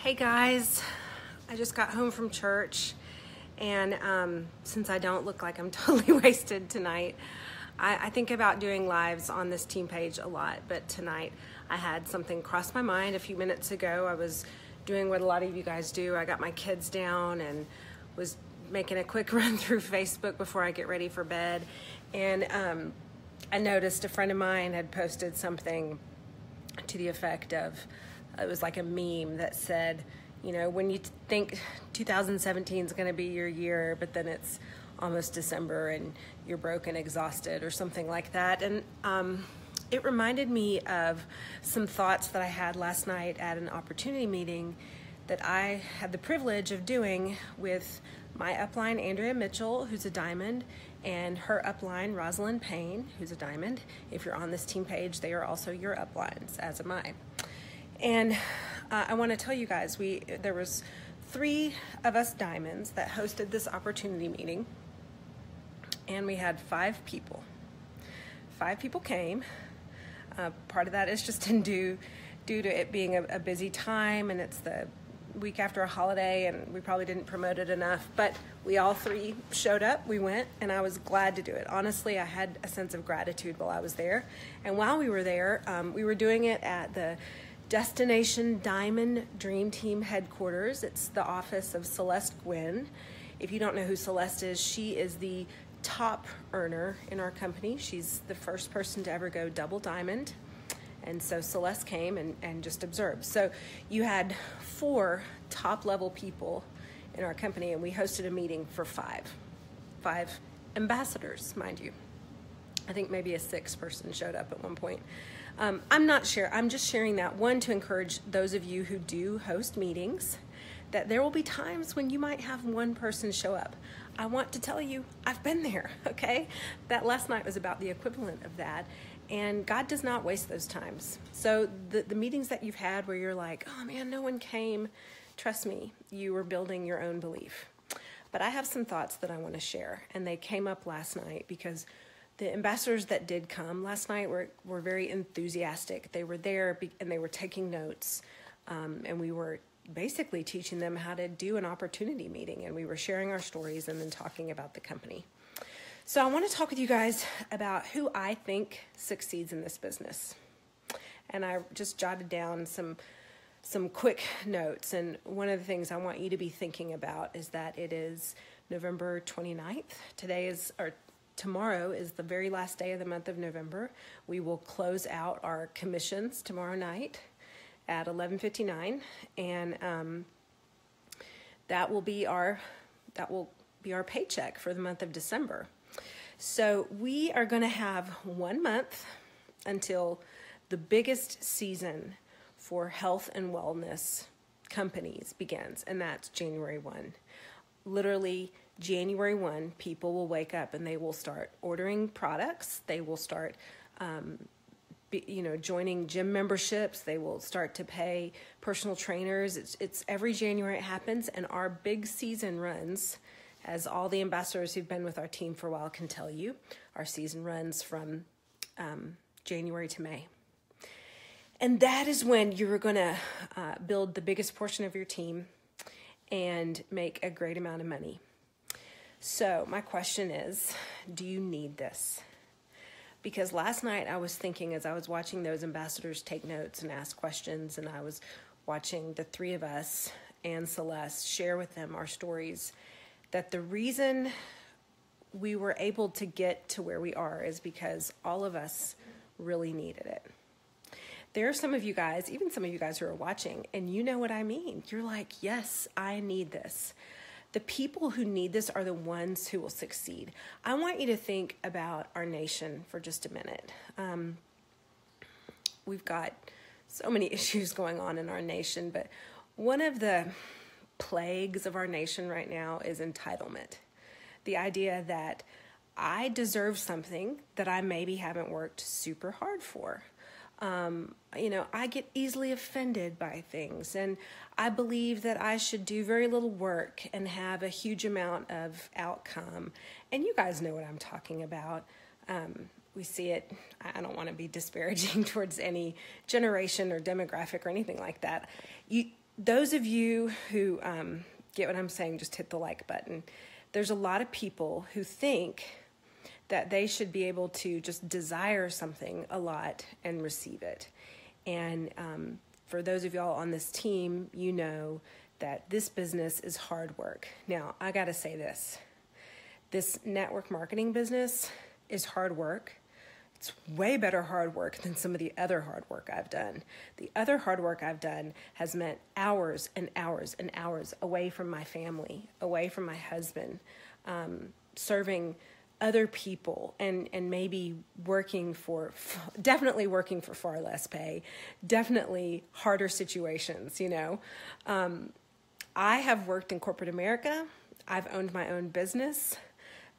Hey guys, I just got home from church, and since I don't look like I'm totally wasted tonight, I think about doing lives on this team page a lot, but tonight I had something cross my mind. A few minutes ago I was doing what a lot of you guys do. I got my kids down and was making a quick run through Facebook before I get ready for bed, and I noticed a friend of mine had posted something to the effect of, it was like a meme that said, you know, when you think 2017 is going to be your year, but then it's almost December and you're broke and exhausted or something like that. And it reminded me of some thoughts that I had last night at an opportunity meeting that I had the privilege of doing with my upline, Andrea Mitchell, who's a diamond, and her upline, Rosalind Payne, who's a diamond. If you're on this team page, they are also your uplines, as am I. And I want to tell you guys, there was 3 of us diamonds that hosted this opportunity meeting, and we had 5 people. 5 people came. Part of that is just due to it being a busy time, and it's the week after a holiday, and we probably didn't promote it enough, but we all 3 showed up. We went, and I was glad to do it. Honestly, I had a sense of gratitude while I was there, and while we were there, we were doing it at the Destination Diamond Dream Team headquarters. It's the office of Celeste Gwynn. If you don't know who Celeste is, she is the top earner in our company. She's the first person to ever go double diamond. And so Celeste came and just observed. So you had 4 top level people in our company, and we hosted a meeting for 5 ambassadors, mind you. I think maybe a 6th person showed up at one point. I'm not sure. I'm just sharing that, one, to encourage those of you who do host meetings, that there will be times when you might have one person show up. I want to tell you, I've been there, okay? That last night was about the equivalent of that, and God does not waste those times. So the meetings that you've had where you're like, oh man, no one came, trust me, you were building your own belief. But I have some thoughts that I want to share, and they came up last night because the ambassadors that did come last night were very enthusiastic. They were there and they were taking notes, and we were basically teaching them how to do an opportunity meeting, and we were sharing our stories and then talking about the company. So I want to talk with you guys about who I think succeeds in this business. And I just jotted down some quick notes, and one of the things I want you to be thinking about is that it is November 29th. Tomorrow is the very last day of the month of November. We will close out our commissions tomorrow night at 11:59, and that will be our paycheck for the month of December. So we are going to have 1 month until the biggest season for health and wellness companies begins, and that's January 1. Literally, January 1, people will wake up and they will start ordering products. They will start, joining gym memberships. They will start to pay personal trainers. It's every January it happens, and our big season runs, as all the ambassadors who've been with our team for a while can tell you, our season runs from January to May. And that is when you're going to build the biggest portion of your team and make a great amount of money. So my question is, do you need this? Because last night I was thinking, as I was watching those ambassadors take notes and ask questions, and I was watching the 3 of us and Celeste share with them our stories, that the reason we were able to get to where we are is because all of us really needed it. There are some of you guys, even some of you guys who are watching, and you know what I mean. You're like, yes, I need this. The people who need this are the ones who will succeed. I want you to think about our nation for just a minute. We've got so many issues going on in our nation, but one of the plagues of our nation right now is entitlement. The idea that I deserve something that I maybe haven't worked super hard for. I get easily offended by things, and I believe that I should do very little work and have a huge amount of outcome. And you guys know what I'm talking about. We see it. I don't want to be disparaging towards any generation or demographic or anything like that. those of you who get what I'm saying, just hit the like button. There's a lot of people who think that they should be able to just desire something a lot and receive it. And for those of y'all on this team, you know that this business is hard work. Now, I got to say this. This network marketing business is hard work. It's way better hard work than some of the other hard work I've done. The other hard work I've done has meant hours and hours and hours away from my family, away from my husband, serving other people, and maybe definitely working for far less pay, definitely harder situations, you know. I have worked in corporate America. I've owned my own business.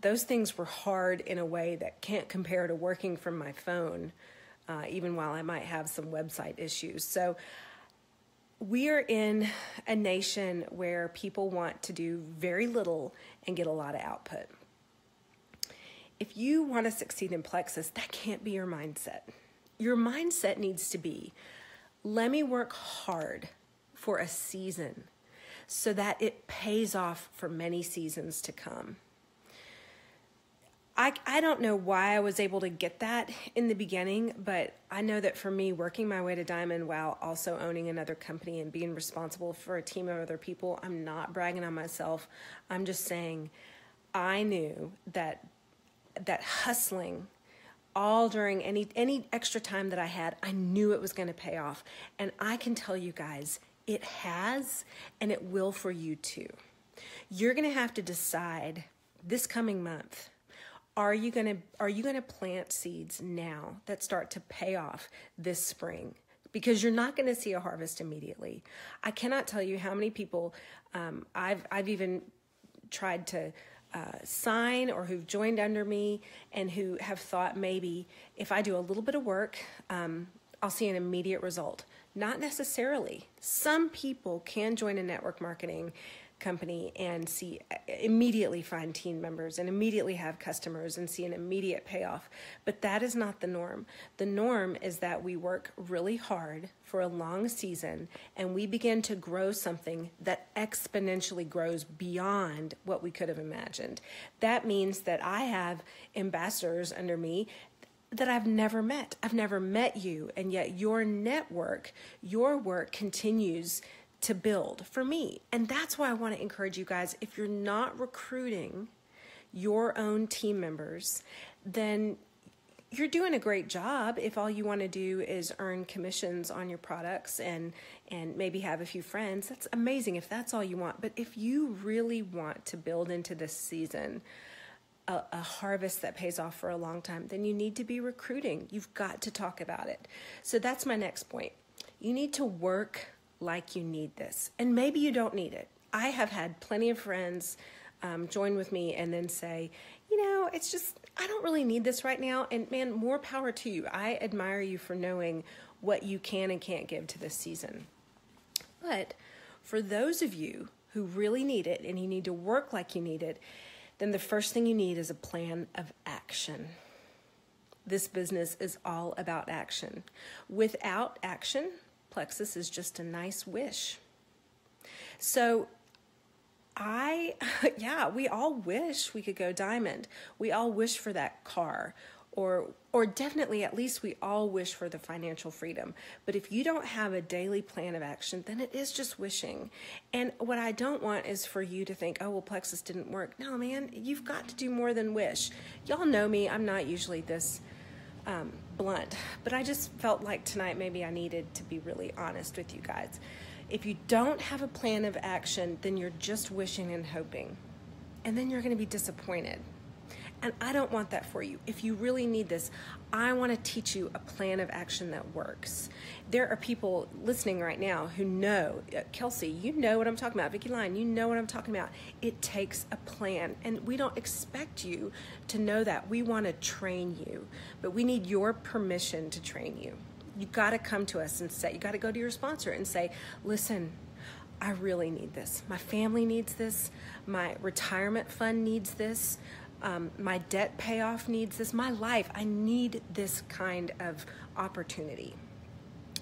Those things were hard in a way that can't compare to working from my phone, even while I might have some website issues. So we are in a nation where people want to do very little and get a lot of output. If you want to succeed in Plexus, that can't be your mindset. Your mindset needs to be, let me work hard for a season so that it pays off for many seasons to come. I don't know why I was able to get that in the beginning, but I know that for me, working my way to Diamond while also owning another company and being responsible for a team of other people, I'm not bragging on myself. I'm just saying I knew that hustling all during any extra time that I had, I knew it was going to pay off. And I can tell you guys, it has, and it will for you too. You're going to have to decide this coming month, are you going to plant seeds now that start to pay off this spring? Because you're not going to see a harvest immediately. I cannot tell you how many people I've even tried to sign or who've joined under me and who have thought maybe if I do a little bit of work, I'll see an immediate result. Not necessarily. Some people can join a network marketing company and immediately find team members and immediately have customers and see an immediate payoff. But that is not the norm. The norm is that we work really hard for a long season and we begin to grow something that exponentially grows beyond what we could have imagined. That means that I have ambassadors under me that I've never met. I've never met you, and yet your network, your work continues to build for me. And that's why I want to encourage you guys, if you're not recruiting your own team members, then you're doing a great job if all you want to do is earn commissions on your products and maybe have a few friends. That's amazing if that's all you want. But if you really want to build into this season a harvest that pays off for a long time, then you need to be recruiting. You've got to talk about it. So that's my next point. You need to work like you need this. And maybe you don't need it. I have had plenty of friends join with me and then say, it's just, I don't really need this right now. And man, more power to you. I admire you for knowing what you can and can't give to this season. But for those of you who really need it and you need to work like you need it, then the first thing you need is a plan of action. This business is all about action. Without action, Plexus is just a nice wish. So we all wish we could go diamond. We all wish for that car, or definitely at least we all wish for the financial freedom. But if you don't have a daily plan of action, then it is just wishing. And what I don't want is for you to think, oh, well, Plexus didn't work. No, man, you've got to do more than wish. Y'all know me. I'm not usually this blunt, but I just felt like tonight maybe I needed to be really honest with you guys. If you don't have a plan of action, then you're just wishing and hoping, and then you're going to be disappointed. And I don't want that for you. If you really need this, I want to teach you a plan of action that works. There are people listening right now who know, Kelsey, you know what I'm talking about. Vicki Line, you know what I'm talking about. It takes a plan, and we don't expect you to know that. We want to train you, but we need your permission to train you. You got to come to us and say, you got to go to your sponsor and say, listen, I really need this. My family needs this. My retirement fund needs this. My debt payoff needs this. My life, I need this kind of opportunity.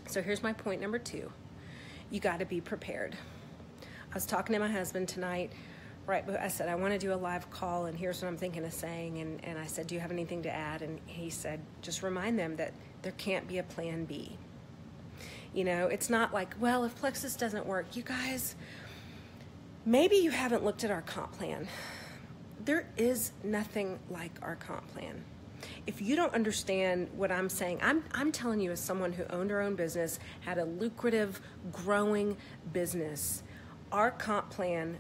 So here's my point number 2. you got to be prepared. I was talking to my husband tonight, right, but I said, I want to do a live call, and here's what I'm thinking of saying. And I said, do you have anything to add? And he said, just remind them that there can't be a plan B. You know, it's not like, well, if Plexus doesn't work, you guys, maybe you haven't looked at our comp plan. There is nothing like our comp plan. If you don't understand what I'm saying, I'm telling you as someone who owned her own business, had a lucrative, growing business, our comp plan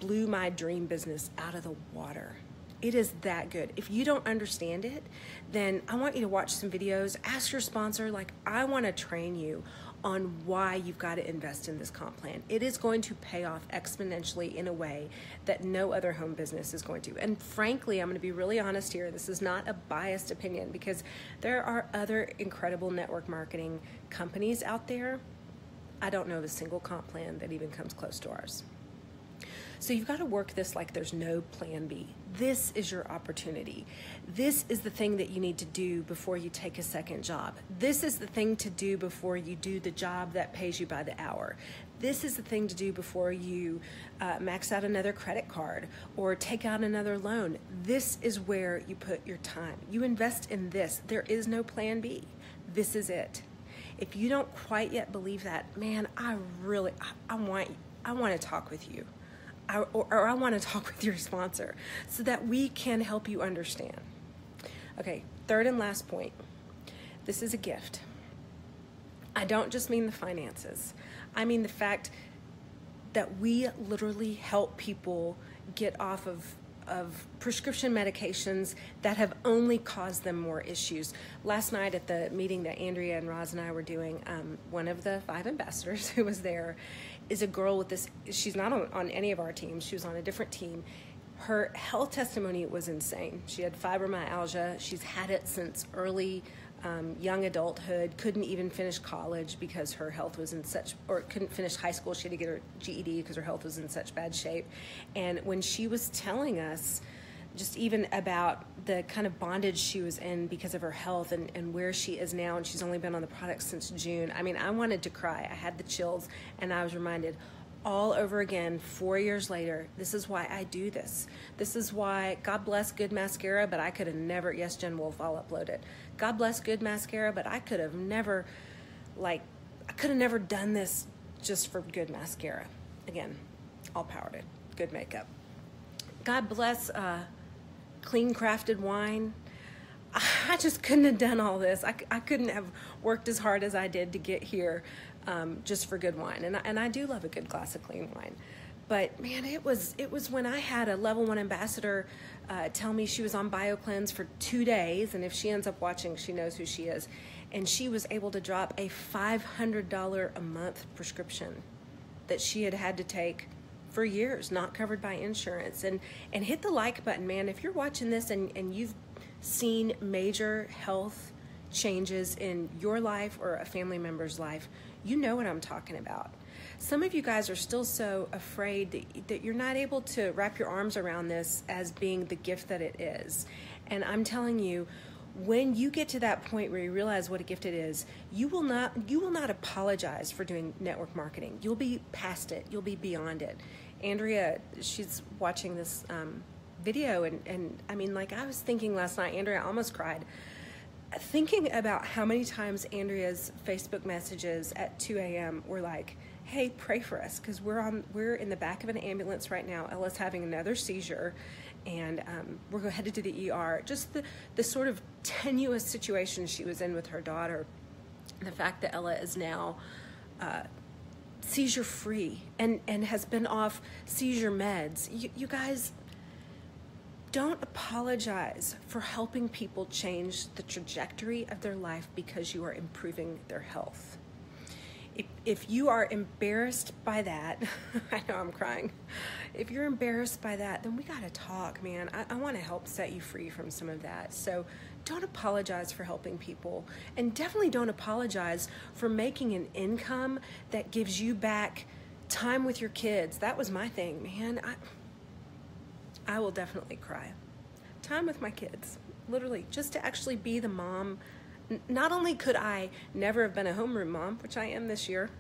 blew my dream business out of the water. It is that good. If you don't understand it, then I want you to watch some videos, ask your sponsor, like, I want to train you on why you've got to invest in this comp plan. It is going to pay off exponentially in a way that no other home business is going to. And frankly, I'm going to be really honest here. This is not a biased opinion, because there are other incredible network marketing companies out there. I don't know of a single comp plan that even comes close to ours. So you've got to work this like there's no plan B. This is your opportunity. This is the thing that you need to do before you take a second job. This is the thing to do before you do the job that pays you by the hour. This is the thing to do before you max out another credit card or take out another loan. This is where you put your time. You invest in this. There is no plan B. This is it. If you don't quite yet believe that, man, I want to talk with you. I want to talk with your sponsor so that we can help you understand. Okay, third and last point. This is a gift. I don't just mean the finances. I mean the fact that we literally help people get off of prescription medications that have only caused them more issues. Last night at the meeting that Andrea and Roz and I were doing, one of the 5 ambassadors who was there is a girl with this, she's not on any of our teams, she was on a different team. Her health testimony was insane. She had fibromyalgia. She's had it since early young adulthood, couldn't even finish college because her health was in such, or couldn't finish high school. She had to get her GED because her health was in such bad shape. And when she was telling us just even about the kind of bondage she was in because of her health and where she is now, and she's only been on the product since June, I mean, I wanted to cry. I had the chills, and I was reminded all over again, 4 years later, this is why I do this. This is why, God bless Good Mascara, but I could have never, yes, Jen Wolf, I'll upload it. God bless Good Mascara, but I could have never, done this just for Good Mascara. Again, all power to good makeup. God bless Clean Crafted Wine. I just couldn't have done all this. I couldn't have worked as hard as I did to get here just for good wine. And I do love a good glass of clean wine. But man, it was when I had a level 1 ambassador tell me she was on BioCleanse for 2 days, and if she ends up watching, she knows who she is. And she was able to drop a $500 a month prescription that she had to take for years, not covered by insurance. And hit the like button, man. If you're watching this and you've seen major health changes in your life or a family member's life, you know what I'm talking about. Some of you guys are still so afraid that you're not able to wrap your arms around this as being the gift that it is. And I'm telling you, when you get to that point where you realize what a gift it is, you will not apologize for doing network marketing. You'll be past it. You'll be beyond it. Andrea, she's watching this video, and I mean, like, I was thinking last night, Andrea almost cried, thinking about how many times Andrea's Facebook messages at 2 a.m. were like, hey, pray for us, because we're in the back of an ambulance right now. Ella's having another seizure, and we're headed to the ER. Just the sort of tenuous situation she was in with her daughter, the fact that Ella is now seizure free and has been off seizure meds. You guys, don't apologize for helping people change the trajectory of their life because you are improving their health. If you are embarrassed by that, I know I'm crying. If you're embarrassed by that, then we gotta talk, man. I wanna help set you free from some of that. So don't apologize for helping people. And definitely don't apologize for making an income that gives you back time with your kids. That was my thing, man. I will definitely cry. Time with my kids, literally, just to actually be the mom. Not only could I never have been a homeroom mom, which I am this year,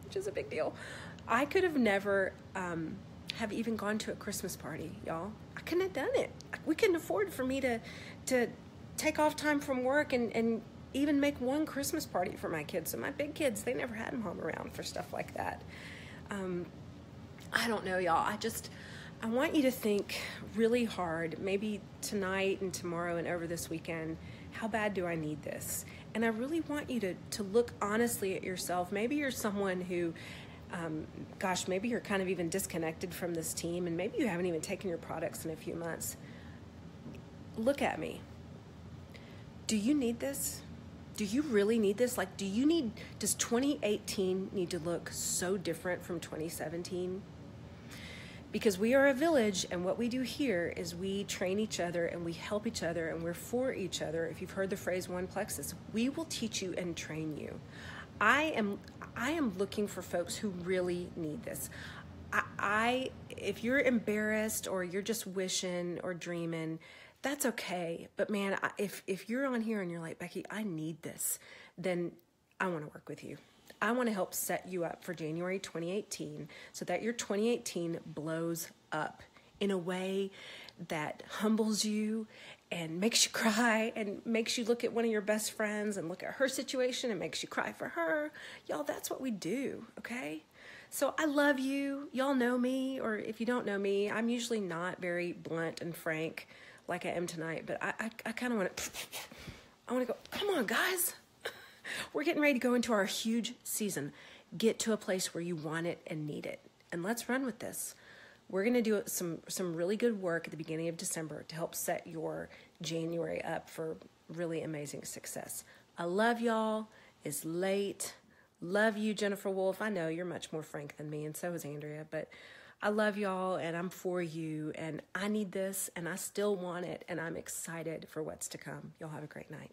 which is a big deal. I could have never have even gone to a Christmas party, y'all. I couldn't have done it. We couldn't afford for me to take off time from work and even make one Christmas party for my kids. So my big kids, they never had mom around for stuff like that. I don't know, y'all. I want you to think really hard, maybe tonight and tomorrow and over this weekend, how bad do I need this? And I really want you to look honestly at yourself. Maybe you're someone who, maybe you're kind of even disconnected from this team, and maybe you haven't even taken your products in a few months. Look at me. Do you need this? Do you really need this? Like, does 2018 need to look so different from 2017? Because we are a village, and what we do here is we train each other and we help each other and we're for each other. If you've heard the phrase one Plexus, we will teach you and train you. I am looking for folks who really need this. If you're embarrassed or you're just wishing or dreaming, that's okay. But man, if you're on here and you're like, Becky, I need this, then I want to work with you. I want to help set you up for January 2018 so that your 2018 blows up in a way that humbles you and makes you cry and makes you look at one of your best friends and look at her situation and makes you cry for her. Y'all, that's what we do, okay? So I love you. Y'all know me, or if you don't know me, I'm usually not very blunt and frank like I am tonight, but I kind of want to go, come on, guys. We're getting ready to go into our huge season. Get to a place where you want it and need it. And let's run with this. We're going to do some really good work at the beginning of December to help set your January up for really amazing success. I love y'all. It's late. Love you, Jennifer Wolf. I know you're much more frank than me, and so is Andrea, but I love y'all, and I'm for you, and I need this, and I still want it, and I'm excited for what's to come. Y'all have a great night.